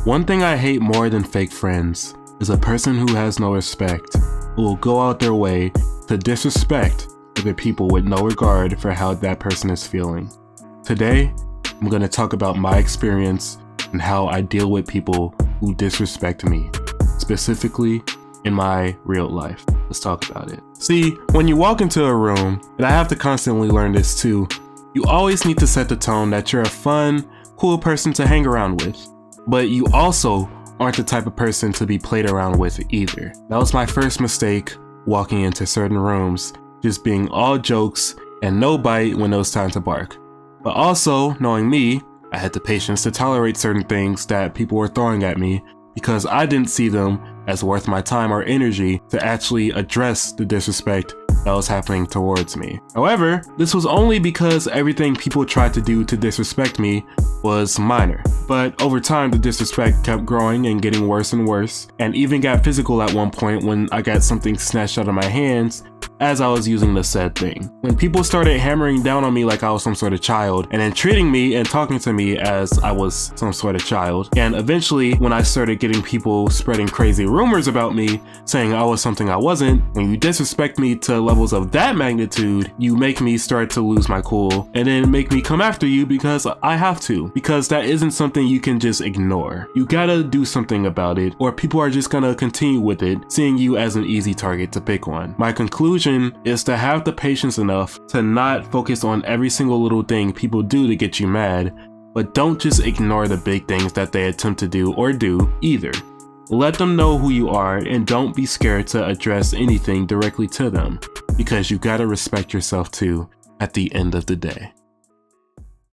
One thing I hate more than fake friends is a person who has no respect, who will go out their way to disrespect other people with no regard for how that person is feeling. Today, I'm going to talk about my experience and how I deal with people who disrespect me, specifically in my real life. Let's talk about it. See, when you walk into a room, and I have to constantly learn this too, you always need to set the tone that you're a fun, cool person to hang around with. But you also aren't the type of person to be played around with either. That was my first mistake walking into certain rooms, just being all jokes and no bite when it was time to bark. But also, knowing me, I had the patience to tolerate certain things that people were throwing at me because I didn't see them as worth my time or energy to actually address the disrespect that was happening towards me. However, this was only because everything people tried to do to disrespect me was minor. But over time, the disrespect kept growing and getting worse and worse, and even got physical at one point when I got something snatched out of my hands as I was using the said thing. When people started hammering down on me like I was some sort of child, and then treating me and talking to me as I was some sort of child, and eventually when I started getting people spreading crazy rumors about me, saying I was something I wasn't, when you disrespect me to levels of that magnitude, you make me start to lose my cool, and then make me come after you because I have to, because that isn't something you can just ignore. You gotta do something about it, or people are just gonna continue with it, seeing you as an easy target to pick on. My conclusion is to have the patience enough to not focus on every single little thing people do to get you mad, but don't just ignore the big things that they attempt to do or do either. Let them know who you are and don't be scared to address anything directly to them, because you gotta respect yourself too at the end of the day.